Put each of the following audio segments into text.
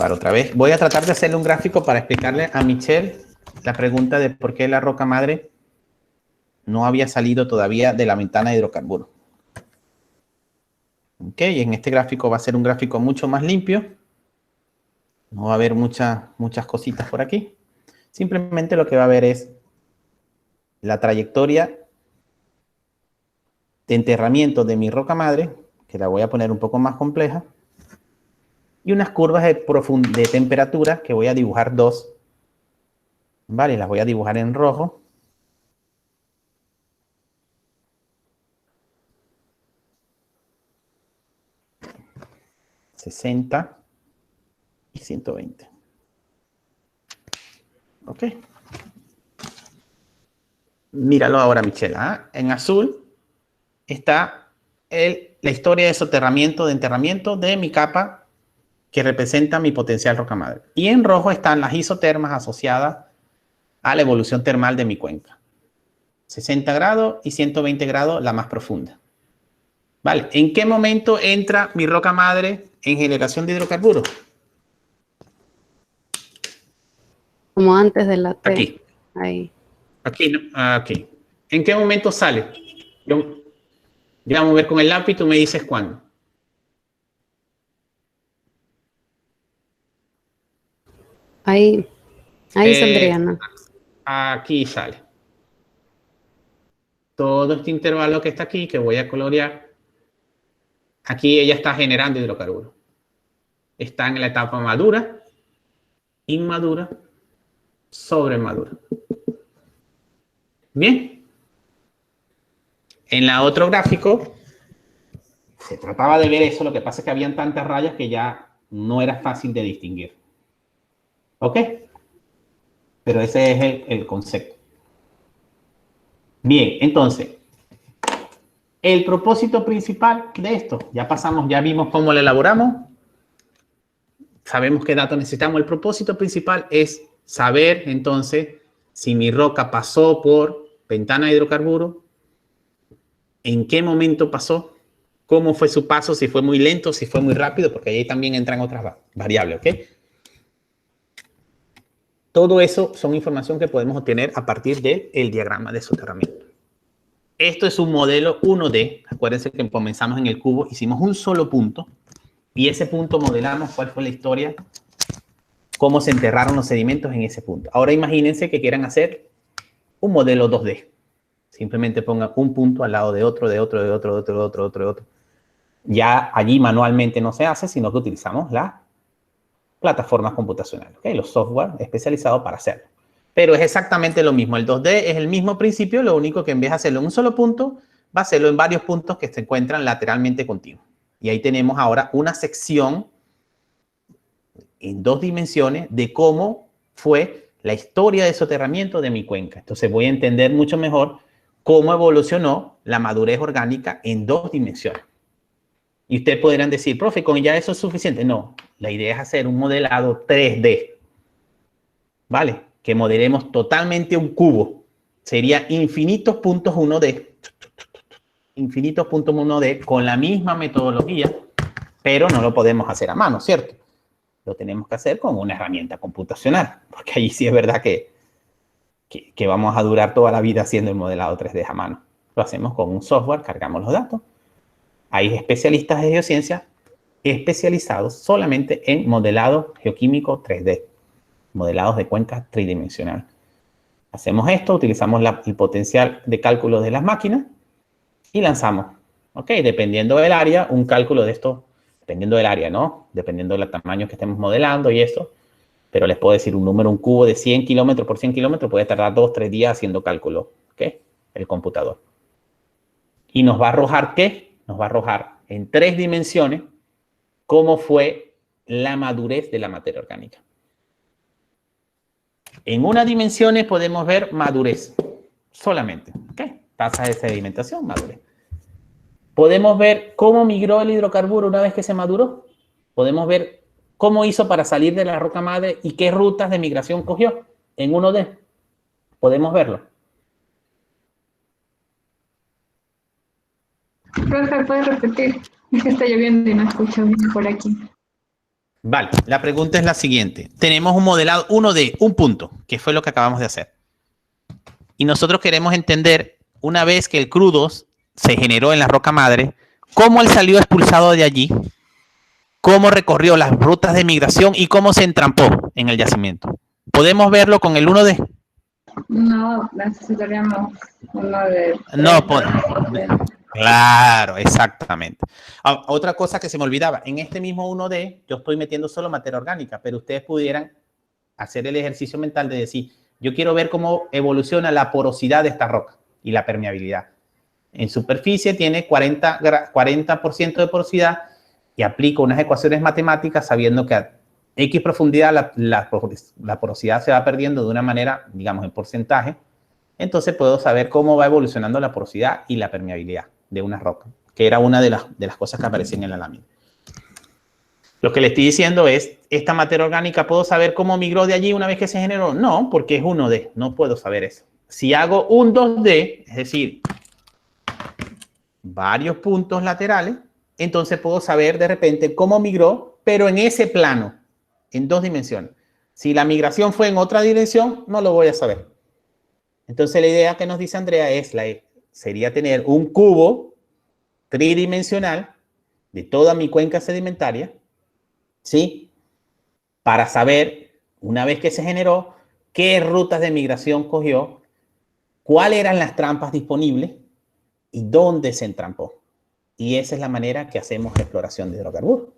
grabar otra vez. Voy a tratar de hacerle un gráfico para explicarle a Michelle la pregunta de por qué la roca madre no había salido todavía de la ventana de hidrocarburos. Ok, en este gráfico va a ser un gráfico mucho más limpio. No va a haber muchas cositas por aquí. Simplemente lo que va a haber es la trayectoria de enterramiento de mi roca madre, que la voy a poner un poco más compleja, y unas curvas de temperatura que voy a dibujar dos. Vale, las voy a dibujar en rojo. ...60 y 120. Ok. Míralo ahora, Michelle. ¿Ah? En azul está la historia de soterramiento, de enterramiento de mi capa que representa mi potencial roca madre. Y en rojo están las isotermas asociadas a la evolución termal de mi cuenca. 60 grados y 120 grados la más profunda. Vale, ¿en qué momento entra mi roca madre en generación de hidrocarburos? Como antes de la T. Aquí. Ahí. Aquí, ¿no? Aquí. ¿En qué momento sale? Yo voy a mover con el lápiz y tú me dices cuándo. Ahí saldría, ¿no? Aquí sale. Todo este intervalo que está aquí, que voy a colorear, aquí ella está generando hidrocarburos. Está en la etapa madura, inmadura, sobremadura. Bien. En la otro gráfico, se trataba de ver eso, lo que pasa es que habían tantas rayas que ya no era fácil de distinguir. ¿Ok? Pero ese es el concepto. Bien, entonces, el propósito principal de esto, ya pasamos, ya vimos cómo lo elaboramos, sabemos qué datos necesitamos. El propósito principal es saber, entonces, si mi roca pasó por ventana de hidrocarburos, en qué momento pasó, cómo fue su paso, si fue muy lento, si fue muy rápido, porque ahí también entran otras variables, ¿ok? Todo eso son información que podemos obtener a partir del diagrama de soterramiento. Esto es un modelo 1D. Acuérdense que comenzamos en el cubo, hicimos un solo punto y ese punto modelamos cuál fue la historia, cómo se enterraron los sedimentos en ese punto. Ahora imagínense que quieran hacer un modelo 2D. Simplemente pongan un punto al lado de otro, de otro, de otro, de otro, de otro, de otro, de otro. Ya allí manualmente no se hace, sino que utilizamos las plataformas computacionales, ¿okay? Los software especializados para hacerlo. Pero es exactamente lo mismo. El 2D es el mismo principio, lo único que en vez de hacerlo en un solo punto, va a hacerlo en varios puntos que se encuentran lateralmente continuos. Y ahí tenemos ahora una sección en 2 dimensiones de cómo fue la historia de soterramiento de mi cuenca. Entonces voy a entender mucho mejor cómo evolucionó la madurez orgánica en 2 dimensiones. Y ustedes podrán decir, profe, ¿con ya eso es suficiente? No, la idea es hacer un modelado 3D. ¿Vale? Que modelemos totalmente un cubo. Sería infinitos puntos 1D. Infinitos puntos 1D con la misma metodología, pero no lo podemos hacer a mano, ¿cierto? Lo tenemos que hacer con una herramienta computacional, porque ahí sí es verdad que vamos a durar toda la vida haciendo el modelado 3D a mano. Lo hacemos con un software, cargamos los datos. Hay especialistas de geociencia especializados solamente en modelado geoquímico 3D, modelados de cuenca tridimensional. Hacemos esto, utilizamos el potencial de cálculo de las máquinas y lanzamos. ¿Ok? Dependiendo del área, un cálculo de esto, dependiendo del área, ¿no? Dependiendo del tamaño que estemos modelando y eso. Pero les puedo decir un número, un cubo de 100 kilómetros por 100 kilómetros puede tardar 2 o 3 días haciendo cálculo. ¿Ok? El computador. Y nos va a arrojar, ¿qué? Nos va a arrojar en 3 dimensiones cómo fue la madurez de la materia orgánica. En unas dimensiones podemos ver madurez, solamente, ¿ok? Tasa de sedimentación, madurez. Podemos ver cómo migró el hidrocarburo una vez que se maduró. Podemos ver cómo hizo para salir de la roca madre y qué rutas de migración cogió en 1D. Podemos verlo. Profe, ¿puedes repetir? Es que está lloviendo y no escucho bien por aquí. Vale, la pregunta es la siguiente. Tenemos un modelado 1D, un punto, que fue lo que acabamos de hacer. Y nosotros queremos entender, una vez que el crudo se generó en la roca madre, cómo él salió expulsado de allí, cómo recorrió las rutas de migración y cómo se entrampó en el yacimiento. ¿Podemos verlo con el 1D? No, necesitaríamos uno de No, 30. claro, exactamente. Otra cosa que se me olvidaba, en este mismo 1D yo estoy metiendo solo materia orgánica, pero ustedes pudieran hacer el ejercicio mental de decir, yo quiero ver cómo evoluciona la porosidad de esta roca y la permeabilidad. En superficie tiene 40% de porosidad y aplico unas ecuaciones matemáticas sabiendo que a X profundidad la porosidad se va perdiendo de una manera, digamos, en porcentaje. Entonces puedo saber cómo va evolucionando la porosidad y la permeabilidad de una roca, que era una de las cosas que aparecían en la lámina. Lo que le estoy diciendo es, esta materia orgánica, ¿puedo saber cómo migró de allí una vez que se generó? No, porque es 1D, no puedo saber eso. Si hago un 2D, es decir, varios puntos laterales, entonces puedo saber de repente cómo migró, pero en ese plano, en 2 dimensiones. Si la migración fue en otra dirección, no lo voy a saber. Entonces la idea que nos dice Andrea sería tener un cubo tridimensional de toda mi cuenca sedimentaria, ¿sí? Para saber, una vez que se generó, qué rutas de migración cogió, cuáles eran las trampas disponibles y dónde se entrampó. Y esa es la manera que hacemos exploración de hidrocarburos.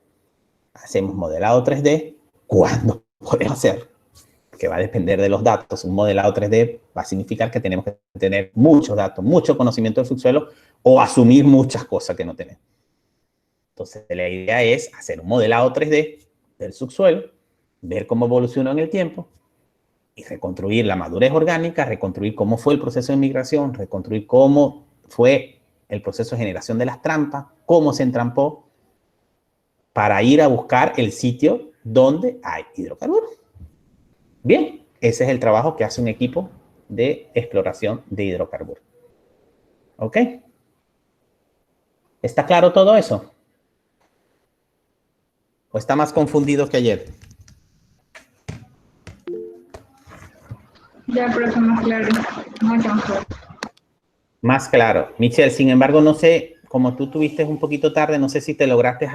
Hacemos modelado 3D. ¿Cuándo podemos hacerlo? Que va a depender de los datos. Un modelado 3D va a significar que tenemos que tener muchos datos, mucho conocimiento del subsuelo o asumir muchas cosas que no tenemos. Entonces, la idea es hacer un modelado 3D del subsuelo, ver cómo evolucionó en el tiempo y reconstruir la madurez orgánica, reconstruir cómo fue el proceso de migración, reconstruir cómo fue el proceso de generación de las trampas, cómo se entrampó, para ir a buscar el sitio donde hay hidrocarburos. Bien, ese es el trabajo que hace un equipo de exploración de hidrocarburos. ¿Ok? ¿Está claro todo eso? ¿O está más confundido que ayer? Ya, pero eso más claro, mucho mejor. Más claro. Michelle, sin embargo, no sé, como tú tuviste un poquito tarde, no sé si te lograste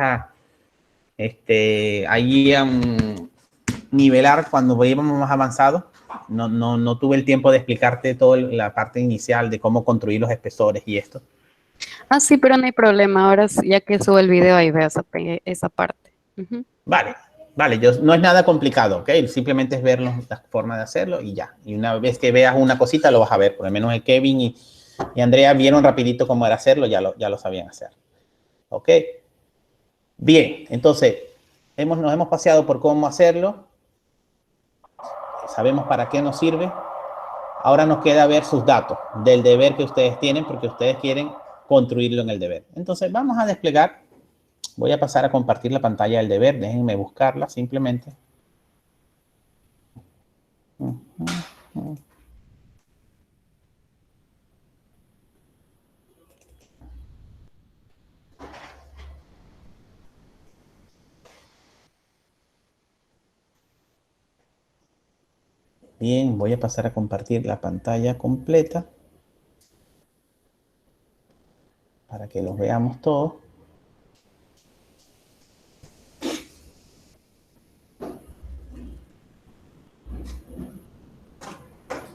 allí nivelar cuando íbamos más avanzados. No tuve el tiempo de explicarte toda la parte inicial de cómo construir los espesores y esto. Ah, sí, pero no hay problema. Ahora ya que subo el video ahí veo esa parte. Ujú. Vale, no es nada complicado, ¿ok? Simplemente es ver la forma de hacerlo y ya. Y una vez que veas una cosita lo vas a ver. Por lo menos Kevin y Andrea vieron rapidito cómo era hacerlo, ya lo sabían hacer. ¿Ok? Bien, entonces nos hemos paseado por cómo hacerlo. Sabemos para qué nos sirve. Ahora nos queda ver sus datos del deber que ustedes tienen porque ustedes quieren construirlo en el deber. Entonces vamos a desplegar. Voy a pasar a compartir la pantalla del deber. Déjenme buscarla simplemente. Bien, voy a pasar a compartir la pantalla completa para que los veamos todos.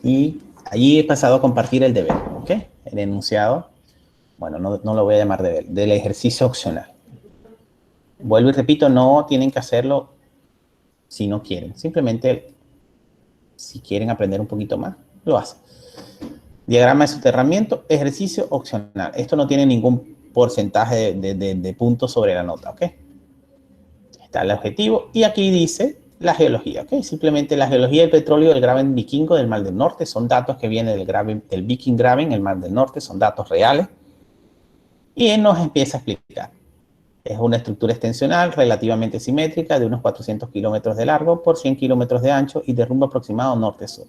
Y allí he pasado a compartir el deber, ¿ok? El enunciado, bueno, no lo voy a llamar deber, del ejercicio opcional. Vuelvo y repito, no tienen que hacerlo si no quieren. Simplemente, si quieren aprender un poquito más, lo hacen. Diagrama de soterramiento, ejercicio opcional. Esto no tiene ningún porcentaje de puntos sobre la nota, ¿ok? Está el objetivo y aquí dice la geología, ¿ok? Simplemente la geología del petróleo del Graben vikingo del Mar del Norte son datos que vienen del Viking Graben, el Mar del Norte, son datos reales. Y él nos empieza a explicar. Es una estructura extensional relativamente simétrica de unos 400 kilómetros de largo por 100 kilómetros de ancho y de rumbo aproximado norte-sur.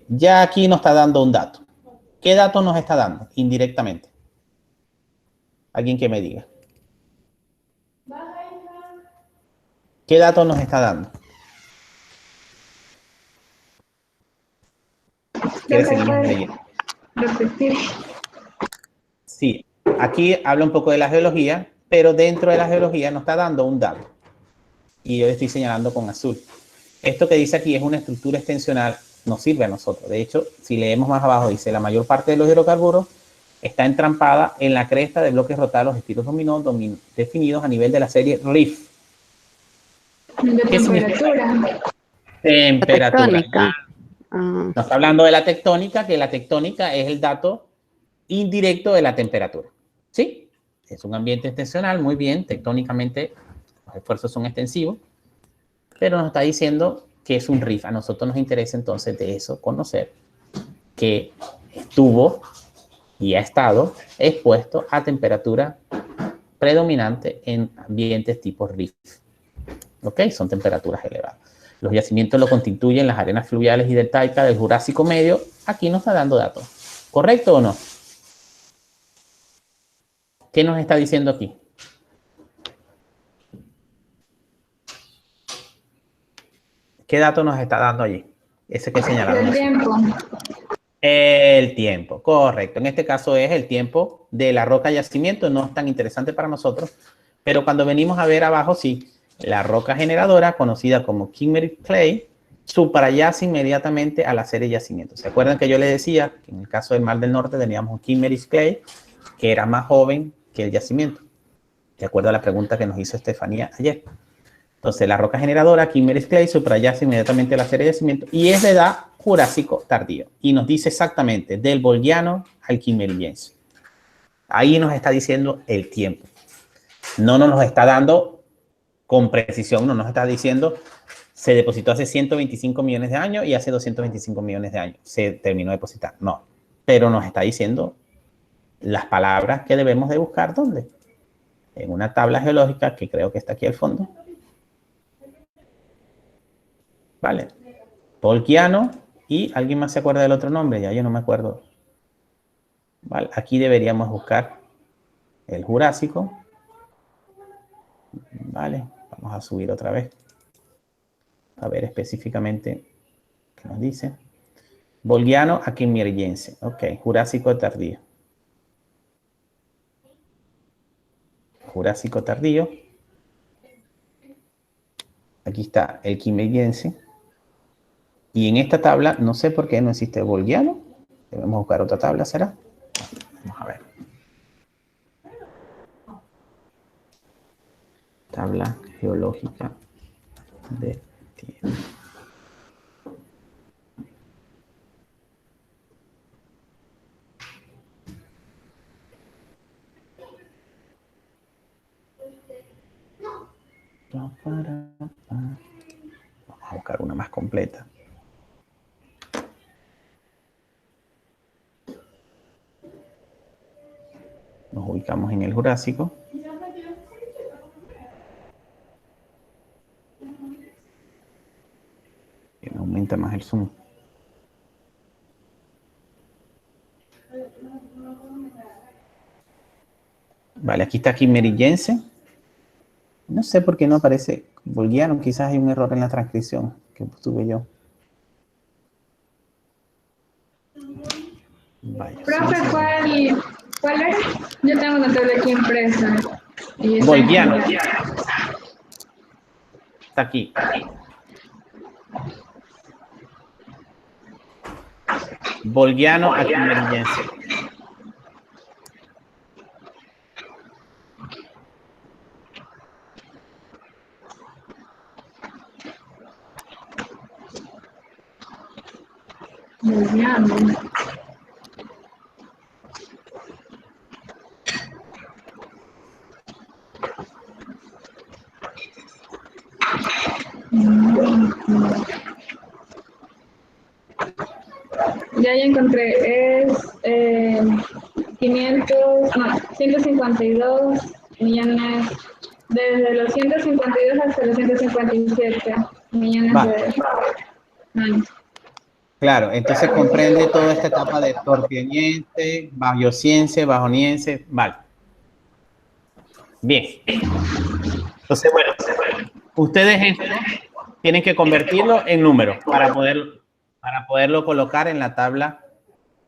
Ya aquí nos está dando un dato. ¿Qué dato nos está dando? Indirectamente. Alguien que me diga. ¿Qué dato nos está dando? ¿Quieres seguimos leyendo? Repetir. Sí, aquí habla un poco de la geología, pero dentro de la geología nos está dando un dato. Y yo le estoy señalando con azul. Esto que dice aquí es una estructura extensional, nos sirve a nosotros. De hecho, si leemos más abajo, dice la mayor parte de los hidrocarburos está entrampada en la cresta de bloques rotales, los estilos dominó definidos a nivel de la serie Rift. De ¿Qué significa? temperatura. Temperatura. Tectónica. Nos está hablando de la tectónica, que la tectónica es el dato indirecto de la temperatura. ¿Sí? Es un ambiente extensional, muy bien, tectónicamente los esfuerzos son extensivos, pero nos está diciendo que es un rift. A nosotros nos interesa entonces de eso conocer que estuvo y ha estado expuesto a temperatura predominante en ambientes tipo rift. ¿Ok? Son temperaturas elevadas. Los yacimientos lo constituyen las arenas fluviales y deltaicas del Jurásico Medio. Aquí nos está dando datos. ¿Correcto o no? ¿Qué nos está diciendo aquí? ¿Qué dato nos está dando allí? Ese que señalamos. El tiempo. El tiempo, correcto. En este caso es el tiempo de la roca yacimiento. No es tan interesante para nosotros, pero cuando venimos a ver abajo, sí, la roca generadora, conocida como Kimmeridge Clay, suprayace inmediatamente a la serie yacimiento. ¿Se acuerdan que yo les decía que en el caso del Mar del Norte teníamos un Kimmeridge Clay que era más joven que el yacimiento? De acuerdo a la pregunta que nos hizo Estefanía ayer. Entonces, la roca generadora, Kimmeridge Clay, suprayace inmediatamente a la serie de yacimiento y es de edad Jurásico tardío. Y nos dice exactamente del Volgiano al Kimmerillense. Ahí nos está diciendo el tiempo. No nos está dando con precisión, no nos está diciendo se depositó hace 125 millones de años y hace 225 millones de años se terminó de depositar. No, pero nos está diciendo las palabras que debemos de buscar. ¿Dónde? En una tabla geológica que creo que está aquí al fondo. Vale. Volgiano y ¿alguien más se acuerda del otro nombre? Ya yo no me acuerdo. Vale, aquí deberíamos buscar el Jurásico. Vale, vamos a subir otra vez. A ver específicamente qué nos dice. Volgiano a Kimmerillense. Ok, Jurásico tardío. Jurásico tardío. Aquí está el Kimmerillense. Y en esta tabla, no sé por qué no existe Volgiano. Debemos buscar otra tabla, ¿será? Vamos a ver. Tabla geológica de tiempo. Vamos a buscar una más completa. Nos ubicamos en el Jurásico. Y me aumenta más el zoom. Vale, aquí está Kimmerillense. No sé por qué no aparece Volgiano. Quizás hay un error en la transcripción que tuve yo. Vaya, Profe, sí. ¿cuál era? Yo tengo una tabla aquí impresa. Y está Volgiano. en- Está aquí. Volgiano a Kimmerillense. Volviano. Ya encontré, es 152 millones, desde los 152 hasta los 157 millones Vale. de años. Claro, entonces comprende toda esta etapa de torpioniense, bajociense, bajoniense. Vale. Bien. Entonces, bueno, Ustedes tienen que convertirlo en números para poderlo colocar en la tabla,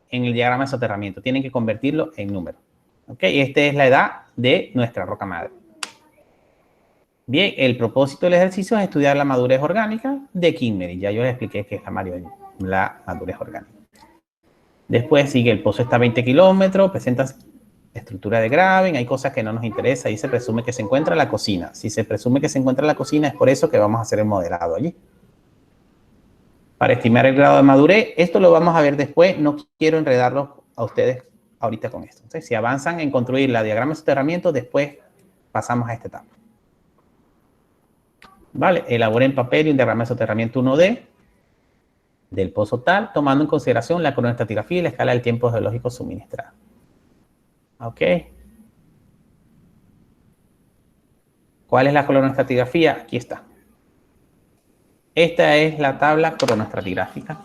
en el diagrama de soterramiento. Tienen que convertirlo en números. ¿Ok? Esta es la edad de nuestra roca madre. Bien, el propósito del ejercicio es estudiar la madurez orgánica de Kimmerer. Ya yo les expliqué qué es la madurez orgánica. Después sigue el pozo está a 20 kilómetros, presenta estructura de graven, hay cosas que no nos interesa, ahí se presume que se encuentra la cocina. Si se presume que se encuentra la cocina, es por eso que vamos a hacer el modelado allí. Para estimar el grado de madurez, esto lo vamos a ver después, no quiero enredarlos a ustedes ahorita con esto. Entonces, si avanzan en construir la diagrama de soterramiento, después pasamos a esta etapa. Vale, elaboré en papel un diagrama de soterramiento 1D del pozo tal, tomando en consideración la cronoestratigrafía y la escala del tiempo geológico suministrado. ¿Ok? ¿Cuál es la cronoestratigráfica? Aquí está. Esta es la tabla cronoestratigráfica.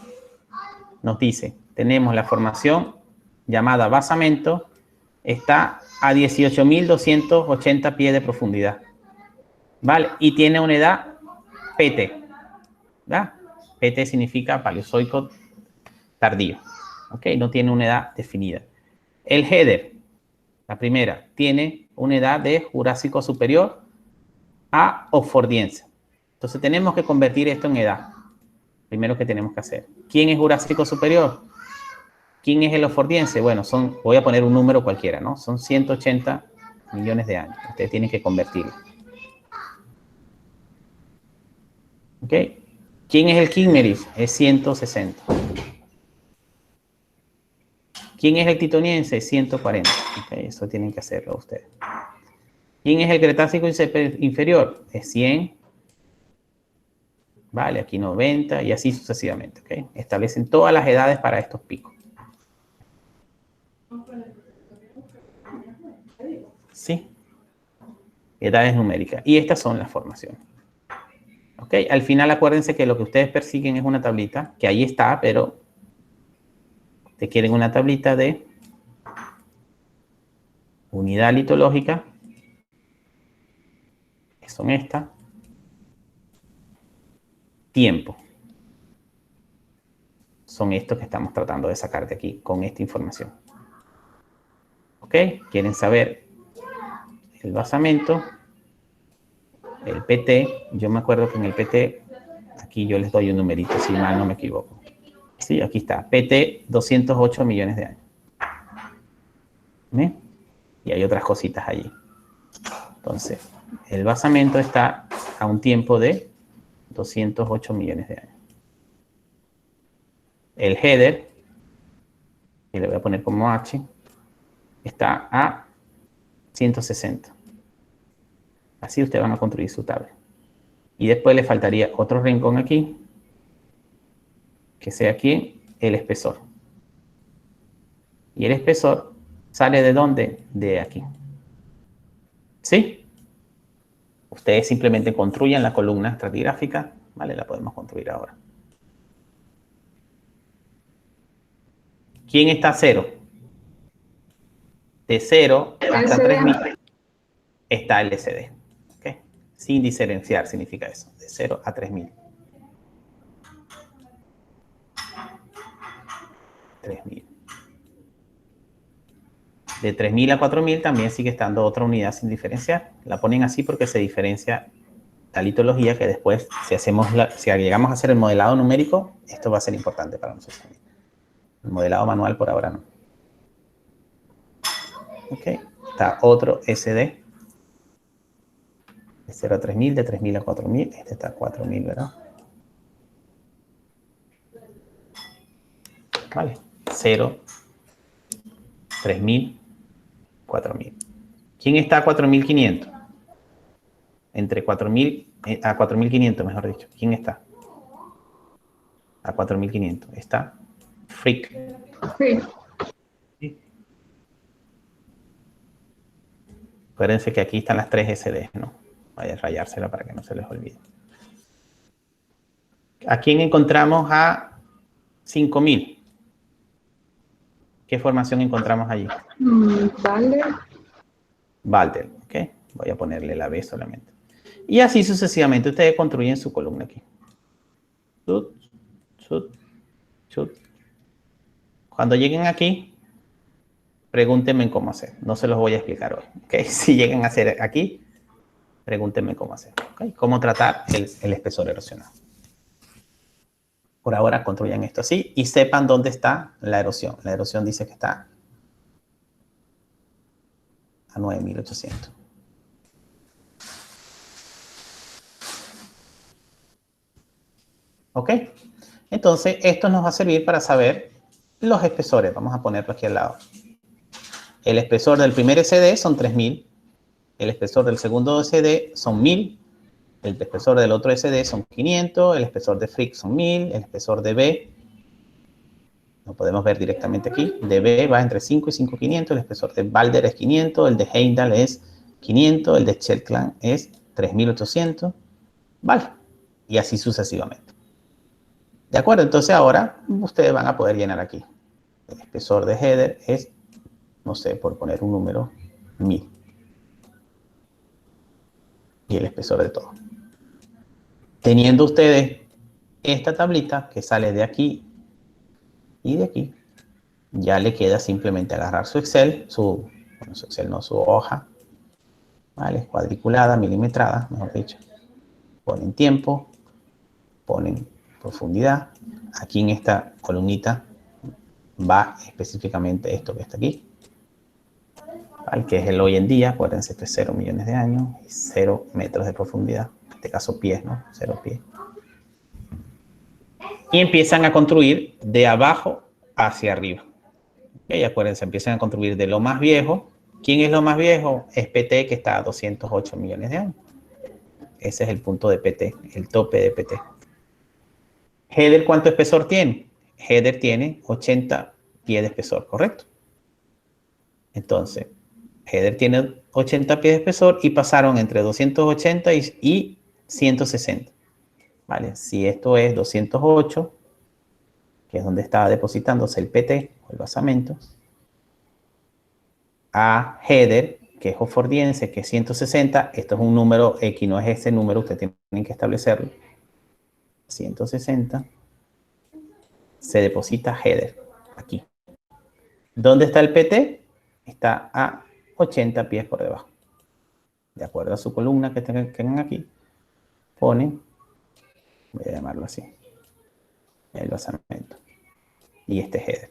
Nos dice, tenemos la formación llamada basamento, está a 18.280 pies de profundidad. ¿Vale? Y tiene una edad PT. ¿Verdad? PT significa paleozoico tardío. ¿Ok? No tiene una edad definida. El header, la primera, tiene una edad de Jurásico superior a Oxfordiense. Entonces tenemos que convertir esto en edad. Primero que tenemos que hacer. ¿Quién es Jurásico superior? ¿Quién es el Oxfordiense? Bueno, voy a poner un número cualquiera, ¿no? Son 180 millones de años. Ustedes tienen que convertirlo. ¿Ok? ¿Quién es el Kimmerer? Es 160. ¿Quién es el Titoniense? 140. Okay, eso tienen que hacerlo ustedes. ¿Quién es el Cretácico inferior? Es 100. Vale, aquí 90 y así sucesivamente. ¿Okay? Establecen todas las edades para estos picos. Sí. Edades numéricas. Y estas son las formaciones. ¿Ok? Al final acuérdense que lo que ustedes persiguen es una tablita, que ahí está, pero te quieren una tablita de unidad litológica, que son estas, tiempo. Son estos que estamos tratando de sacar de aquí con esta información. ¿Ok? Quieren saber el basamento, el PT. Yo me acuerdo que en el PT, aquí yo les doy un numerito, si mal no me equivoco. Sí, aquí está, PT 208 millones de años. ¿Ven? Y hay otras cositas allí. Entonces, el basamento está a un tiempo de 208 millones de años. El header, que le voy a poner como H, está a 160. Así ustedes van a construir su tabla. Y después le faltaría otro rincón aquí, que sea aquí el espesor. Y el espesor sale ¿de dónde? De aquí. ¿Sí? Ustedes simplemente construyan la columna estratigráfica. Vale, la podemos construir ahora. ¿Quién está a 0? De 0 hasta 3000 está el SD. ¿Okay? Sin diferenciar significa eso. De 0 a 3000. 3000. De 3000 a 4000 también sigue estando otra unidad sin diferenciar. La ponen así porque se diferencia la litología, que después, si llegamos a hacer el modelado numérico, esto va a ser importante para nosotros también. El modelado manual por ahora no. Ok, está otro SD. De 0 a 3000, de 3000 a 4000. Este está a 4000, ¿verdad? Vale, 0, 3000, 4000. ¿Quién está a 4500? Entre 4000 a 4500, mejor dicho. ¿Quién está? A 4500. Está Frick. Sí. ¿Sí? Acuérdense que aquí están las 3 SD, ¿no? Vaya a rayársela para que no se les olvide. ¿A quién encontramos a 5000? ¿Qué formación encontramos allí? Vale. Balder, ¿ok? Voy a ponerle la B solamente. Y así sucesivamente ustedes construyen su columna aquí. Chut, chut, chut. Cuando lleguen aquí, pregúntenme cómo hacer. No se los voy a explicar hoy. ¿Okay? Si llegan a hacer aquí, pregúntenme cómo hacer. ¿Okay? Cómo tratar el espesor erosionado. Por ahora construyan esto así y sepan dónde está la erosión. La erosión dice que está a 9.800. ¿Ok? Entonces, esto nos va a servir para saber los espesores. Vamos a ponerlo aquí al lado. El espesor del primer SD son 3000. El espesor del segundo SD son 1000. El espesor del otro SD son 500. El espesor de Frick son 1000. El espesor de B, lo podemos ver directamente aquí. De B va entre 5 y 5500. El espesor de Balder es 500. El de Heimdall es 500. El de Shetland es 3800. Vale. Y así sucesivamente. ¿De acuerdo? Entonces ahora ustedes van a poder llenar aquí. El espesor de header es, no sé, por poner un número, 1000. Y el espesor de todo. Teniendo ustedes esta tablita que sale de aquí y de aquí, ya le queda simplemente agarrar su Excel, su Excel no, su hoja, ¿vale? Cuadriculada, milimetrada, mejor dicho. Ponen tiempo, ponen profundidad. Aquí en esta columnita va específicamente esto que está aquí, ¿vale? Que es el hoy en día. Acuérdense, esto es 0 millones de años y 0 metros de profundidad. En este caso pies, ¿no? 0 pies. Y empiezan a construir de abajo hacia arriba. ¿Okay? Acuérdense, empiezan a construir de lo más viejo. ¿Quién es lo más viejo? Es PT, que está a 208 millones de años. Ese es el punto de PT, el tope de PT. Header, ¿cuánto espesor tiene? Header tiene 80 pies de espesor, ¿correcto? Entonces, Header tiene 80 pies de espesor y pasaron entre 280 y 160. ¿Vale? Si esto es 208, que es donde estaba depositándose el PT, o el basamento, a Header, que es oxfordiense, que es 160, esto es un número X, no es ese número, ustedes tienen que establecerlo. 160, se deposita Header, aquí. ¿Dónde está el PT? Está a 80 pies por debajo. De acuerdo a su columna que tengan aquí, ponen, voy a llamarlo así, el basamento. Y este es Header.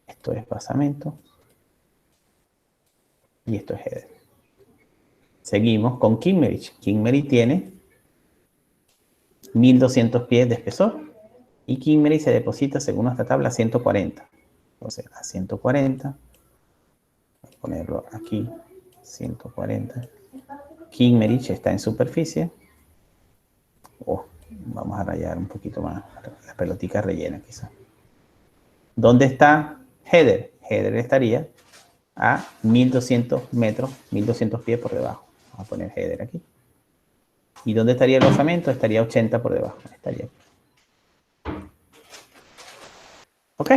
Esto es basamento. Y esto es Header. Seguimos con Kimmerich. Kimmerich tiene 1200 pies de espesor. Y Kimmerich se deposita, según esta tabla, a 140. Entonces, a 140. Voy a ponerlo aquí. 140. Kimmerich está en superficie. Vamos a rayar un poquito más. La pelotica rellena, quizás. ¿Dónde está Header? Header estaría a 1200 metros, 1200 pies por debajo. Vamos a poner Header aquí. ¿Y dónde estaría el basamento? Estaría 80 por debajo. Estaría aquí. ¿Ok?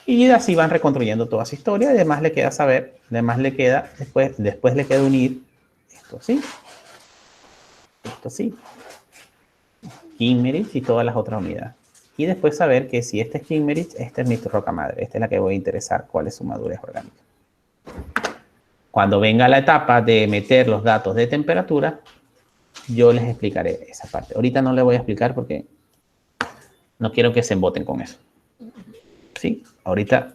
Y así van reconstruyendo toda su historia. Además le queda saber, además le queda, después le queda unir esto sí, Kimmerich y todas las otras unidades. Y después saber que si este es Kimmerich, esta es mi roca madre. Esta es la que voy a interesar cuál es su madurez orgánica. Cuando venga la etapa de meter los datos de temperatura, yo les explicaré esa parte. Ahorita no les voy a explicar porque no quiero que se emboten con eso. ¿Sí? Ahorita,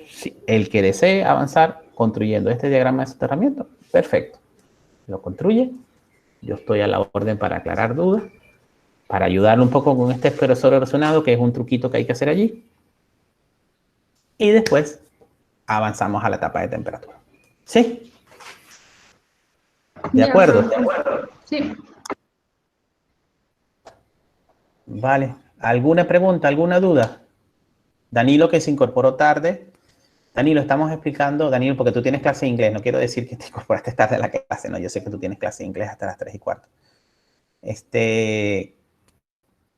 sí, el que desee avanzar construyendo este diagrama de soterramiento, perfecto. Lo construye. Yo estoy a la orden para aclarar dudas, para ayudarle un poco con este espesor erosionado, que es un truquito que hay que hacer allí. Y después avanzamos a la etapa de temperatura. ¿Sí? ¿De acuerdo? Sí. Vale. ¿Alguna pregunta, alguna duda? Danilo, que se incorporó tarde. Danilo, estamos explicando, Danilo, porque tú tienes clase de inglés. No quiero decir que te incorporaste tarde a la clase, no. Yo sé que tú tienes clase de inglés hasta las 3:15.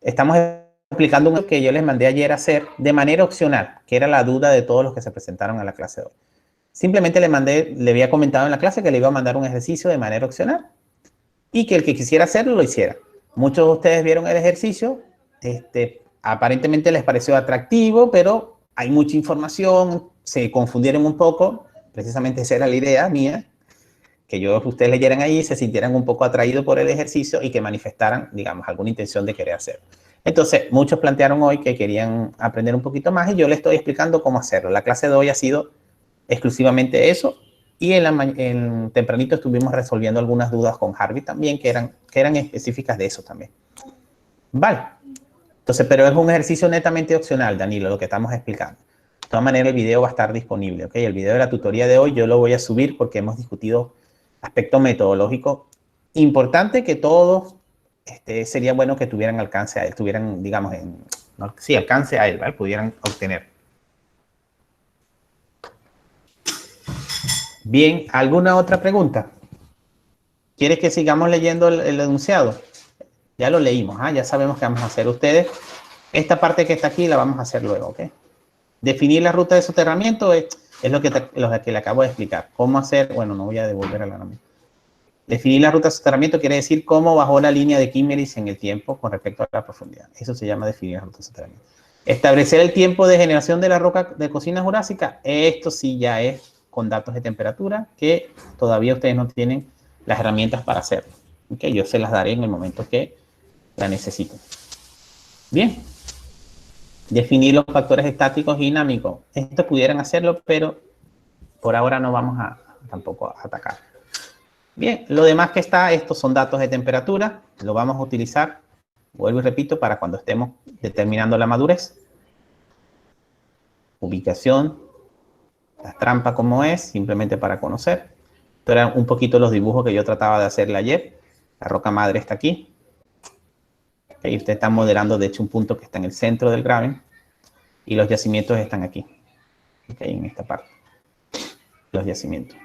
Estamos explicando uno que yo les mandé ayer a hacer de manera opcional, que era la duda de todos los que se presentaron a la clase de hoy. Simplemente le había comentado en la clase que le iba a mandar un ejercicio de manera opcional y que el que quisiera hacerlo, lo hiciera. Muchos de ustedes vieron el ejercicio, aparentemente les pareció atractivo, pero hay mucha información, se confundieron un poco, precisamente esa era la idea mía, que ustedes leyeran ahí, se sintieran un poco atraídos por el ejercicio y que manifestaran, digamos, alguna intención de querer hacerlo. Entonces, muchos plantearon hoy que querían aprender un poquito más y yo les estoy explicando cómo hacerlo. La clase de hoy ha sido exclusivamente eso y en tempranito estuvimos resolviendo algunas dudas con Harvey también que eran específicas de eso también. Vale. Entonces, pero es un ejercicio netamente opcional, Danilo, lo que estamos explicando. De todas maneras, el video va a estar disponible, ¿ok? El video de la tutoría de hoy yo lo voy a subir porque hemos discutido aspecto metodológico importante que todos sería bueno que tuvieran alcance a él, tuvieran, digamos, alcance a él, ¿vale? Pudieran obtener. Bien, ¿alguna otra pregunta? ¿Quieres que sigamos leyendo el enunciado? Ya lo leímos, ya sabemos qué vamos a hacer ustedes. Esta parte que está aquí la vamos a hacer luego, ¿ok? Definir la ruta de soterramiento es lo que le acabo de explicar. ¿Cómo hacer? Bueno, no voy a devolver a la nómina. Definir la ruta de soterramiento quiere decir cómo bajó la línea de Kimmeris en el tiempo con respecto a la profundidad. Eso se llama definir la ruta de soterramiento. Establecer el tiempo de generación de la roca de cocina jurásica. Esto sí ya es con datos de temperatura que todavía ustedes no tienen las herramientas para hacerlo. ¿Okay? Yo se las daré en el momento que la necesiten. Bien. Definir los factores estáticos y dinámicos. Esto pudieran hacerlo, pero por ahora no vamos a tampoco a atacar. Bien, lo demás que está, estos son datos de temperatura, lo vamos a utilizar, vuelvo y repito, para cuando estemos determinando la madurez. Ubicación, la trampa como es, simplemente para conocer. Esto eran un poquito los dibujos que yo trataba de hacerle ayer. La roca madre está aquí. Okay, usted está modelando, de hecho, un punto que está en el centro del graben. Y los yacimientos están aquí. Okay, en esta parte. Los yacimientos.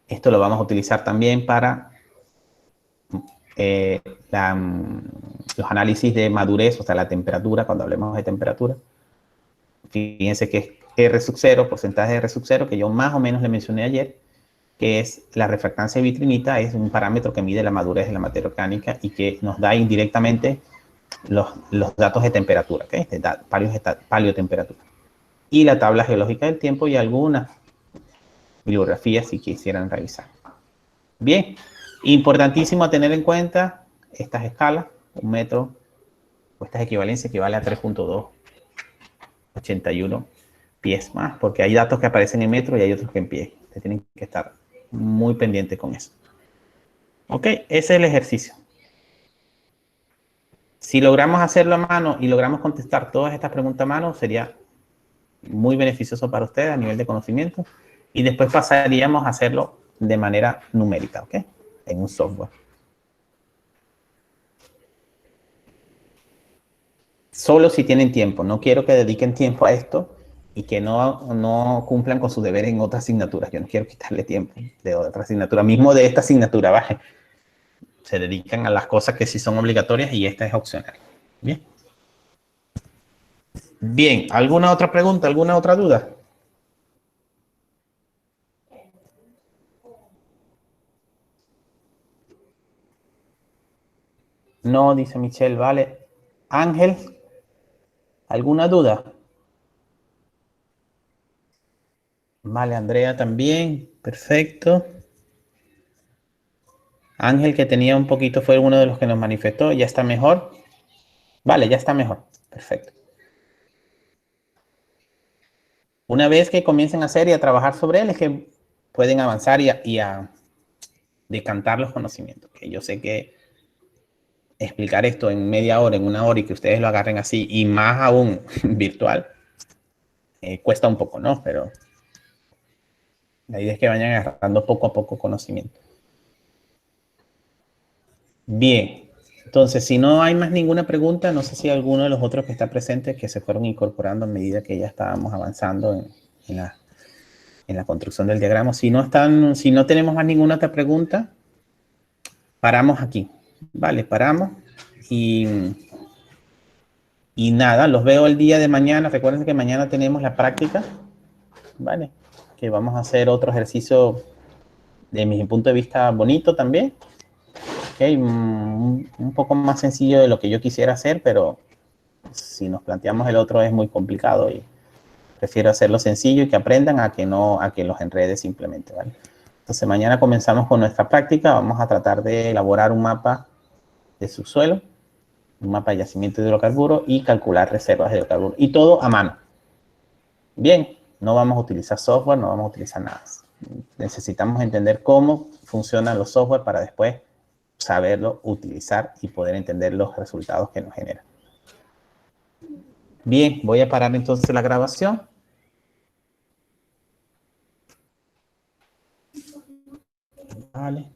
Esto lo vamos a utilizar también para los análisis de madurez, o sea, la temperatura, cuando hablemos de temperatura. Fíjense que es R sub 0, porcentaje de R sub 0, que yo más o menos le mencioné ayer, que es la refractancia de vitrinita, es un parámetro que mide la madurez de la materia orgánica y que nos da indirectamente los datos de temperatura, ¿okay? Paleotemperatura. Y la tabla geológica del tiempo y algunas bibliografías si quisieran revisar. Bien, importantísimo tener en cuenta estas escalas, 1 metro, o estas equivalencias equivale a 3.281 pies más, porque hay datos que aparecen en metro y hay otros que en pies. Ustedes tienen que estar muy pendientes con eso. Ok, ese es el ejercicio. Si logramos hacerlo a mano y logramos contestar todas estas preguntas a mano, sería muy beneficioso para ustedes a nivel de conocimiento. Y después pasaríamos a hacerlo de manera numérica, ¿ok? En un software. Solo si tienen tiempo. No quiero que dediquen tiempo a esto y que no cumplan con sus deberes en otras asignaturas. Yo no quiero quitarle tiempo de otra asignatura. Mismo de esta asignatura, ¿vale? Se dedican a las cosas que sí son obligatorias y esta es opcional. Bien. Bien. ¿Alguna otra pregunta? ¿Alguna otra duda? No, dice Michelle, vale. Ángel, ¿alguna duda? Vale, Andrea también. Perfecto. Ángel, que tenía un poquito, fue uno de los que nos manifestó. ¿Ya está mejor? Vale, ya está mejor. Perfecto. Una vez que comiencen a hacer y a trabajar sobre él, es que pueden avanzar y a decantar los conocimientos. Que yo sé que explicar esto en media hora, en 1 hora, y que ustedes lo agarren así, y más aún virtual, cuesta un poco, ¿no? Pero la idea es que vayan agarrando poco a poco conocimiento. Bien, entonces, si no hay más ninguna pregunta, no sé si alguno de los otros que está presente que se fueron incorporando a medida que ya estábamos avanzando en la construcción del diagrama. Si no tenemos más ninguna otra pregunta, paramos aquí. Vale, paramos y nada, los veo el día de mañana. Recuerden que mañana tenemos la práctica, ¿vale? Que vamos a hacer otro ejercicio de mi punto de vista, bonito también. Okay, un poco más sencillo de lo que yo quisiera hacer, pero si nos planteamos el otro es muy complicado y prefiero hacerlo sencillo y que aprendan a que los enredes simplemente, ¿vale? Entonces mañana comenzamos con nuestra práctica. Vamos a tratar de elaborar un mapa de subsuelo, un mapa de yacimiento de hidrocarburos y calcular reservas de hidrocarburos. Y todo a mano. Bien, no vamos a utilizar software, no vamos a utilizar nada. Necesitamos entender cómo funcionan los software para después saberlo utilizar y poder entender los resultados que nos generan. Bien, voy a parar entonces la grabación. Vale.